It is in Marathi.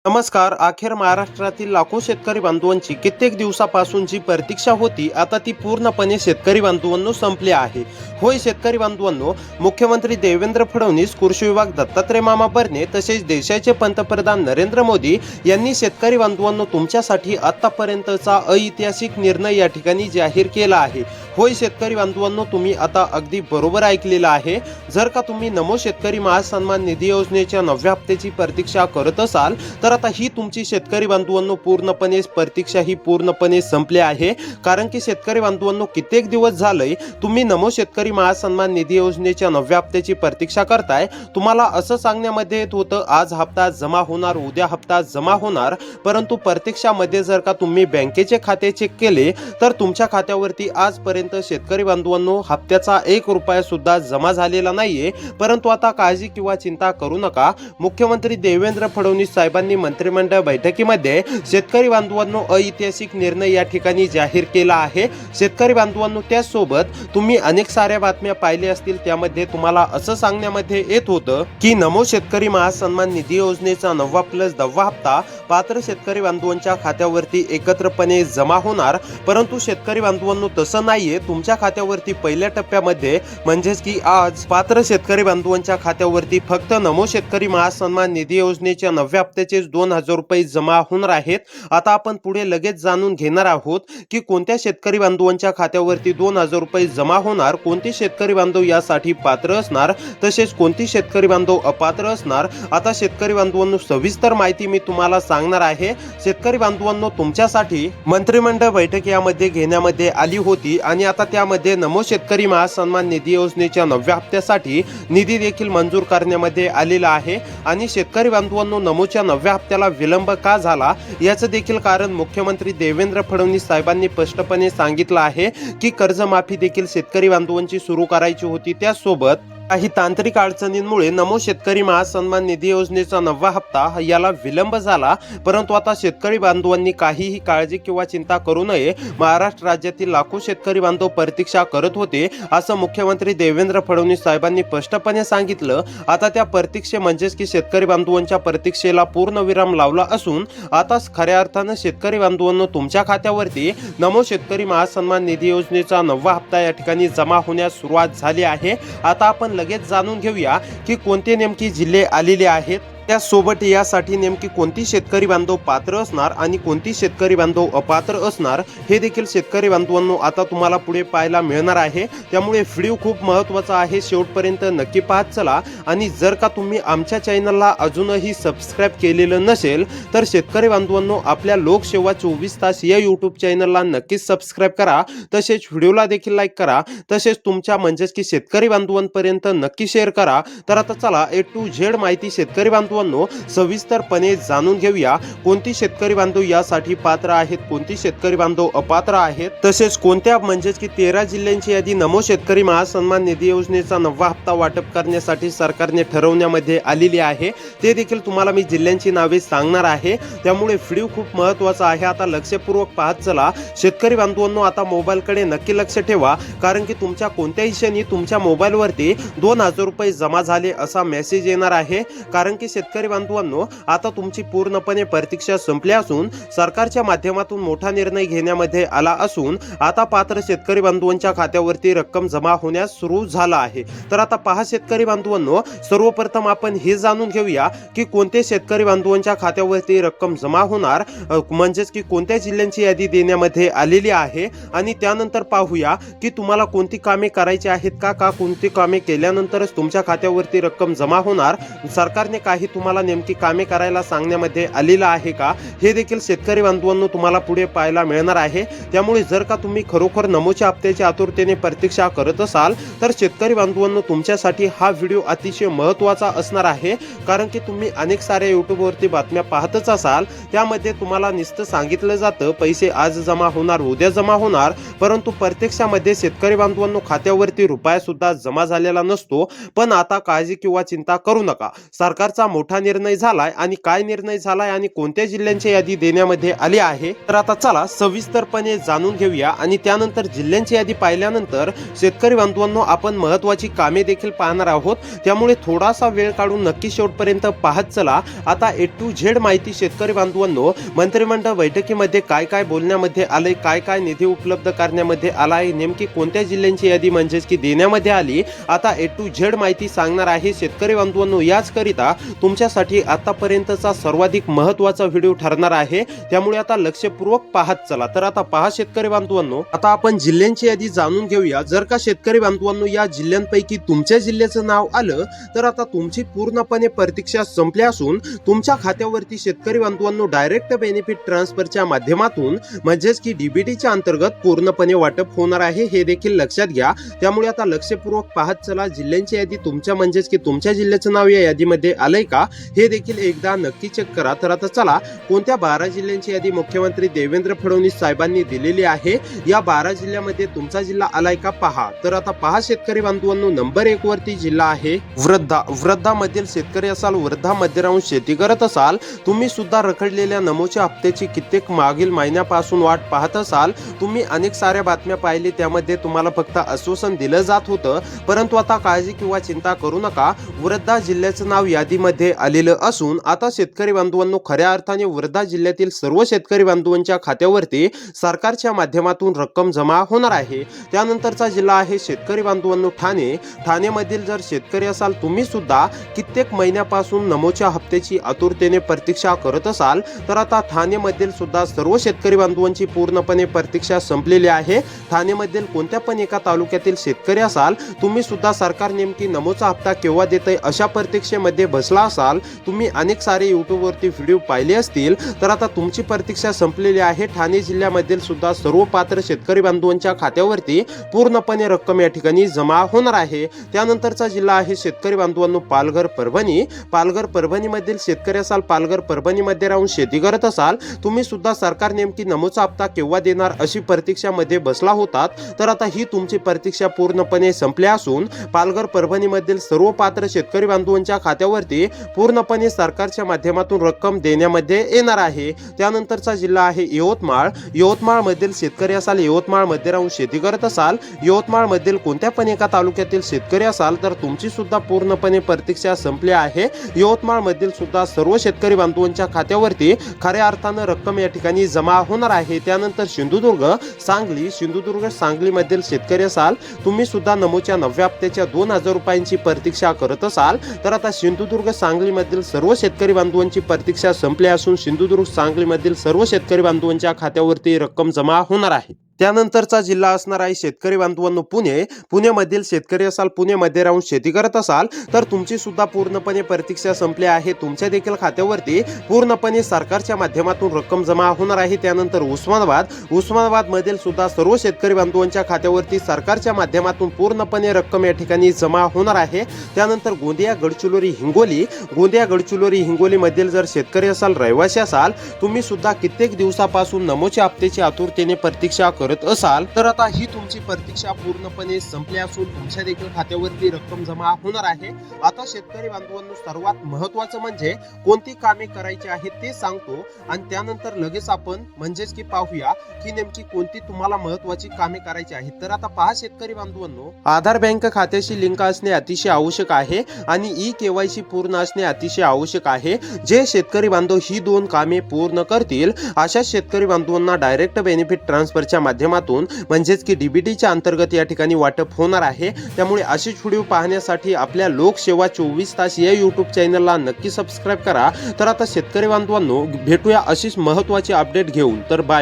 नमस्कार. अखेर महाराष्ट्रातील लाखो शेतकरी बांधवांची कित्येक दिवसापासून जी प्रतीक्षा होती आता ती पूर्णपणे शेतकरी बांधवांनो संपली आहे. होय शेतकरी बांधवांनो, मुख्यमंत्री देवेंद्र फडणवीस, कृषी विभाग दत्तात्रय मामा भरणे तसेच देशाचे पंतप्रधान नरेंद्र मोदी यांनी शेतकरी बांधवांनो तुमच्यासाठी आतापर्यंतचा ऐतिहासिक निर्णय या ठिकाणी जाहीर केला आहे. होय शेतकरी बांधवांनो, तुम्ही आता अगदी बरोबर ऐकलेलं आहे. जर का तुम्ही नमो शेतकरी महासन्मान निधी योजनेच्या 9व्या हप्त्याची प्रतीक्षा करत असाल तर आता ही तुमची शेतकरी बांधवांनो पूर्णपणे प्रतीक्षा ही पूर्णपणे संपली आहे. कारण की शेतकरी बांधवांनो कित्येक दिवस झाले तुम्ही नमो शेतकरी महासन्मान निधी योजनेच्या 9व्या हप्त्याची प्रतीक्षा करताय. तुम्हाला असं सांगण्यामध्ये येत होतं आज हप्ता जमा होणार, उद्या हप्ता जमा होणार, परंतु प्रतीक्षामध्ये जर का तुम्ही बँकेचे खाते चेक केले तर तुमच्या खात्यावरती आजपर्यंत शेतकरी बांधवांनो हप्त्याचा 1 रुपया सुद्धा जमा झालेला नाहीये. परंतु आता काळजी किंवा चिंता करू नका. मुख्यमंत्री देवेंद्र फडणवीस साहेबांनी मंत्रिमंडळ बैठकीमध्ये शेतकरी बांधवांनो ऐतिहासिक निर्णय या ठिकाणी जाहीर केला आहे. शेतकरी बांधवांनो त्यासोबत तुम्ही अनेक साऱ्या बातम्या पाहिल्या असतील, त्यामध्ये तुम्हाला असं सांगण्यामध्ये येत होतं की नमो शेतकरी महासन्मान निधी योजनेचा 9वा प्लस 10वा हप्ता पात्र शेतकरी बांधवांच्या खात्यावरती एकत्रपणे जमा होणार. परंतु शेतकरी बांधवांनो तसं नाहीये. तुमच्या खात्यावरती पहिल्या टप्प्यामध्ये म्हणजेच की आज पात्र शेतकरी बांधवांच्या खात्यावरती फक्त नमो शेतकरी महासन्मान निधी योजनेच्या 9व्या हप्त्याचे 2,000 रुपये जमा होणार आहेत. आता आपण पुढे लगेच जाणून घेणार आहोत की कोणत्या शेतकरी बांधवांच्या खात्यावरती 2,000 रुपये जमा होणार, कोणते शेतकरी बांधव यासाठी पात्र असणार, तसेच कोणती शेतकरी बांधव अपात्र असणार. आता शेतकरी बांधवांनो सविस्तर माहिती मी तुम्हाला सांगणार आहे. शेतकरी बांधवांनो तुमच्यासाठी मंत्रिमंडळ बैठक यामध्ये घेण्यामध्ये आली होती आणि आता त्यामध्ये नमो शेतकरी महासन्मान निधी योजनेच्या 9व्या हप्त्यासाठी निधी देखील मंजूर करण्यामध्ये आलेला आहे. आणि शेतकरी बांधवांनो नमोच्या 9व्या हप्त्याला विलंब का झाला याचं देखील कारण मुख्यमंत्री देवेंद्र फडणवीस साहेबांनी स्पष्टपणे सांगितलं आहे की कर्जमाफी देखील शेतकरी बांधवांची सुरू करायची होती. त्यासोबत काही तांत्रिक अडचणींमुळे नमो शेतकरी महासन्मान निधी योजनेचा 9वा हप्ता याला विलंब झाला. परंतु आता शेतकरी बांधवांनी काहीही काळजी किंवा चिंता करू नये. महाराष्ट्र राज्यातील लाखो शेतकरी बांधव प्रतीक्षा करत होते असं मुख्यमंत्री देवेंद्र फडणवीस साहेबांनी स्पष्टपणे सांगितलं. आता त्या प्रतीक्षे म्हणजेच की शेतकरी बांधवांच्या प्रतीक्षेला पूर्णविराम लावला असून आता खऱ्या अर्थानं शेतकरी बांधवांनो तुमच्या खात्यावरती नमो शेतकरी महासन्मान निधी योजनेचा 9वा हप्ता या ठिकाणी जमा होण्यास सुरुवात झाली आहे. आता आपण लगेच जाणून घेऊया की कोणते नेमकी जिल्हे आलेले आहेत, त्यासोबत यासाठी नेमकी कोणती शेतकरी बांधव पात्र असणार आणि कोणती शेतकरी बांधव अपात्र असणार हे देखील शेतकरी बांधवांनो आता तुम्हाला पुढे पाहायला मिळणार आहे. त्यामुळे व्हिडिओ खूप महत्त्वाचा आहे, शेवटपर्यंत नक्की पाहत चला. आणि जर का तुम्ही आमच्या चॅनलला अजूनही सबस्क्राईब केलेलं नसेल तर शेतकरी बांधवांनो आपल्या लोकसेवा 24 तास या यूट्यूब चॅनलला नक्कीच सबस्क्राईब करा. तसेच व्हिडिओला देखील लाईक करा. तसेच तुमच्या म्हणजेच की शेतकरी बांधवांपर्यंत नक्की शेअर करा. तर आता चला A to Z माहिती शेतकरी बांधव सविस्तरपणे जाणून घेऊया. कोणती शेतकरी बांधव यासाठी पात्र आहेत, कोणती शेतकरी बांधव अपात्र आहेत, तसेच कोणत्या म्हणजेच की 13 जिल्ह्यांची यादी नमो शेतकरी महासन्मान निधी योजनेचा 9वा हप्ता वाटप करण्यासाठी सरकारने ठरवण्यामध्ये आलेली आहे. ते देखील तुम्हाला मी जिल्ह्यांची नावे सांगणार आहे. त्यामुळे व्हिडिओ खूप महत्त्वाचा आहे. आता लक्षपूर्वक पाहत चला. शेतकरी बांधवांनो आता मोबाईलकडे नक्की लक्ष ठेवा, कारण की तुमच्या कोणत्याही क्षणी तुमच्या मोबाईलवरती 2,000 रुपये जमा झाले असा मेसेज येणार आहे. कारण की शेतकरी बांधवांनो आता तुमची पूर्णपणे प्रतीक्षा संपली असून सरकारच्या माध्यमातून मोठा निर्णय घेण्यामध्ये आला असून आता पात्र शेतकरी बांधवांच्या खात्यावरती रक्कम जमा होण्यास सुरू झाला आहे. तर आता पहा शेतकरी बांधवांनो, सर्वप्रथम आपण हे जाणून घेऊया की कोणते शेतकरी बांधवांच्या खात्यावरती रक्कम जमा होणार, म्हणजेच की कोणत्या जिल्ह्यांची यादी देण्यामध्ये आलेली आहे. आणि त्यानंतर पाहूया की तुम्हाला कोणती कामे करायची आहेत का कोणती कामे केल्यानंतरच तुमच्या खात्यावरती रक्कम जमा होणार, सरकारने काही तुम्हाला नेमकी कामे करायला सांगण्यामध्ये आलेलं आहे का हे देखील शेतकरी बांधवांनो तुम्हाला पुढे पाहायला मिळणार आहे. त्यामुळे जर का तुम्ही खरोखर नमोच्या हप्त्याच्या आतुरतेने प्रतीक्षा करत असाल तर शेतकरी बांधवांनो तुमच्यासाठी हा व्हिडिओ अतिशय महत्त्वाचा असणार आहे. कारण की तुम्ही अनेक साऱ्या यूट्यूबवरती बातम्या पाहतच असाल, त्यामध्ये तुम्हाला नुसतं सांगितलं जातं पैसे आज जमा होणार, उद्या जमा होणार, परंतु प्रत्यक्षामध्ये शेतकरी बांधवांनो खात्यावरती रुपया सुद्धा जमा झालेला नसतो. पण आता काळजी किंवा चिंता करू नका. सरकारचा मोठा निर्णय झालाय आणि काय निर्णय झालाय आणि कोणत्या जिल्ह्यांची यादी देण्यामध्ये आली आहे, तर आता चला सविस्तरपणे जाणून घेऊया. आणि त्यानंतर जिल्ह्यांची यादी पाहिल्यानंतर शेतकरी बांधवांनो आपण महत्त्वाची कामे देखील पाहणार आहोत, त्यामुळे थोडासा वेळ काढून नक्की शेवटपर्यंत पाहत चला. आता A to Z माहिती शेतकरी बांधवांनो, मंत्रिमंडळ बैठकीमध्ये काय काय बोलण्यामध्ये आलंय, काय काय निधी उपलब्ध करण्यामध्ये आला आहे, नेमकी कोणत्या जिल्ह्यांची यादी म्हणजेच की देण्यामध्ये आली, आता A to Z माहिती सांगणार आहे शेतकरी बांधवांनो. याच करिता तुमच्यासाठी आतापर्यंतचा सर्वाधिक महत्त्वाचा व्हिडिओ ठरणार आहे, त्यामुळे आता लक्षपूर्वक पाहत चला. तर आता पहा शेतकरी बांधवांनो, आता आपण जिल्ह्यांची यादी जाणून घेऊया. जर का शेतकरी बांधवांनो या जिल्ह्यांपैकी तुमच्या जिल्ह्याचं नाव आलं तर आता तुमची पूर्णपणे प्रतीक्षा संपली असून तुमच्या खात्यावरती शेतकरी बांधवांनो डायरेक्ट बेनिफिट ट्रान्सफरच्या माध्यमातून म्हणजेच की डीबीटीच्या अंतर्गत पूर्णपणे वाटप होणार आहे, हे देखील लक्षात घ्या. त्यामुळे आता लक्षपूर्वक पाहत चला. जिल्ह्यांची यादी तुमच्या म्हणजेच की तुमच्या जिल्ह्याचं नाव या यादीमध्ये आलंय का हे देखील एकदा नक्की चेक करा. तर आता चला, कोणत्या 12 जिल्ह्यांची यादी मुख्यमंत्री देवेंद्र फडणवीस साहेबांनी दिलेली आहे, या 12 जिल्ह्यामध्ये तुमचा जिल्हा आलाय का पहा. तर आता पहा शेतकरी बांधवांनो, नंबर 1 वरती जिल्हा आहे वर्धा. वर्धामधील शेतकरी असाल, वर्धामध्ये राहून शेती करत असाल, तुम्ही सुद्धा रखडलेल्या नमोच्या हप्त्याची कित्येक मागील महिन्यापासून वाट पाहत असाल. तुम्ही अनेक साऱ्या बातम्या पाहिली, त्यामध्ये तुम्हाला फक्त आश्वासन दिलं जात होतं, परंतु आता काळजी किंवा चिंता करू नका. वर्धा जिल्ह्याचं नाव यादीमध्ये आलेलं असून आता शेतकरी बांधवांनो खऱ्या अर्थाने वर्धा जिल्ह्यातील सर्व शेतकरी बांधवांच्या खात्यावरती सरकारच्या माध्यमातून रक्कम जमा होणार आहे. त्यानंतरचा जिल्हा आहे शेतकरी बांधवांनो ठाणे. ठाणेमधील जर शेतकरी असाल, तुम्ही सुद्धा कित्येक महिन्यापासून नमोच्या हप्त्याची आतुरतेने प्रतीक्षा करत असाल, तर आता ठाणेमधील सुद्धा सर्व शेतकरी बांधवांची पूर्णपणे प्रतीक्षा संपलेली आहे. ठाणेमधील कोणत्या पण एका तालुक्यातील शेतकरी असाल, तुम्ही सुद्धा सरकार नेमकी नमोचा हप्ता केव्हा देतंय अशा प्रतीक्षेमध्ये बसला असाल, तुम्ही अनेक सारे युट्यूबवरती व्हिडिओ पाहिले असतील, तर आता तुमची प्रतीक्षा संपलेली आहे. ठाणे जिल्ह्यामधील सुद्धा सर्व पात्र शेतकरी बांधवांच्या खात्यावरती पूर्णपणे रक्कम या ठिकाणी जमा होणार आहे. त्यानंतरचा जिल्हा आहे शेतकरी बांधवांनो पालघर परभणी. पालघर परभणी मधील शेतकरी असाल, पालघर परभणीमध्ये राहून शेती करत असाल, तुम्ही सुद्धा सरकार नेमकी नमोचा हप्ता केव्हा देणार अशी प्रतीक्षामध्ये बसला होतात, तर आता ही तुमची प्रतीक्षा पूर्णपणे संपली असून पालघर परभणीमधील सर्व पात्र शेतकरी बांधवांच्या खात्यावरती पूर्णपणे सरकारच्या माध्यमातून रक्कम देण्यामध्ये येणार आहे. त्यानंतरचा जिल्हा आहे यवतमाळ. यवतमाळ मधील शेतकरी असाल, यवतमाळ मध्ये राहून शेती करत असाल, यवतमाळ मधील कोणत्या पण एका तालुक्यातील शेतकरी असाल, तर तुमची सुद्धा पूर्णपणे प्रतीक्षा संपली आहे. यवतमाळ मधील सुद्धा सर्व शेतकरी बांधवांच्या खात्यावरती खऱ्या अर्थानं रक्कम या ठिकाणी जमा होणार आहे. त्यानंतर सिंधुदुर्ग सांगली. सिंधुदुर्ग सांगली मधील शेतकरी असाल, तुम्ही सुद्धा नमोच्या 90 हप्त्याच्या 2000 रुपयांची प्रतीक्षा करत असाल, तर आता सिंधुदुर्ग सांगली मधील सर्व शेतकरी बांधवांची प्रतीक्षा संपली असून सिंधुदुर्ग सांगली मधील सर्व शेतकरी बांधवांच्या खात्यावरती रक्कम जमा होणार आहे. त्यानंतरचा जिल्हा असणार आहे शेतकरी बांधवांनो पुणे. पुण्यामधील शेतकरी असाल, पुण्यामध्ये राहून शेती करत असाल, तर तुमची सुद्धा पूर्णपणे प्रतीक्षा संपली आहे. तुमच्या देखील खात्यावरती पूर्णपणे सरकारच्या माध्यमातून रक्कम जमा होणार आहे. त्यानंतर उस्मानाबाद. उस्मानाबाद मधील सुद्धा सर्व शेतकरी बांधवांच्या खात्यावरती सरकारच्या माध्यमातून पूर्णपणे रक्कम या ठिकाणी जमा होणार आहे. त्यानंतर गोंदिया गडचिरोली हिंगोली. गोंदिया गडचिरोली हिंगोली मधील जर शेतकरी असाल, रहिवासी असाल, तुम्ही सुद्धा कित्येक दिवसापासून नमोच्या हप्त्याची आतुरतेने प्रतीक्षा करत असाल, तर आता ही तुमची प्रतीक्षा पूर्णपणे संपली असून तुमच्या देखील खात्यावरती रक्कम जमा होणार आहे. आता शेतकरी बांधवांनो सर्वात महत्त्वाचं म्हणजे कोणती कामे करायची आहेत ते सांगतो आणि त्यानंतर लगेच आपण म्हणजेच की पाहूया की नेमकी कोणती तुम्हाला महत्त्वाची कामे करायची आहेत. तर आता पहा शेतकरी बांधवांनो, आधार बँक खात्याशी लिंक असणे अतिशय आवश्यक आहे आणि ई-केवायसी पूर्ण असणे अतिशय आवश्यक आहे. जे शेतकरी बांधव ही 2 कामे पूर्ण करतील अशा शेतकरी बांधवांना डायरेक्ट बेनिफिट ट्रान्सफरच्या माध्यमातून म्हणजेच की डीबीटीच्या अंतर्गत या ठिकाणी वाटप होणार आहे. त्यामुळे असेच व्हिडिओ पाहण्यासाठी आपल्या लोकसेवा 24 तास या YouTube चॅनलला नक्की सबस्क्राईब करा. तर आता शेतकरी बांधवांनो भेटूया अशीच महत्त्वाची अपडेट घेऊन. तर बाय.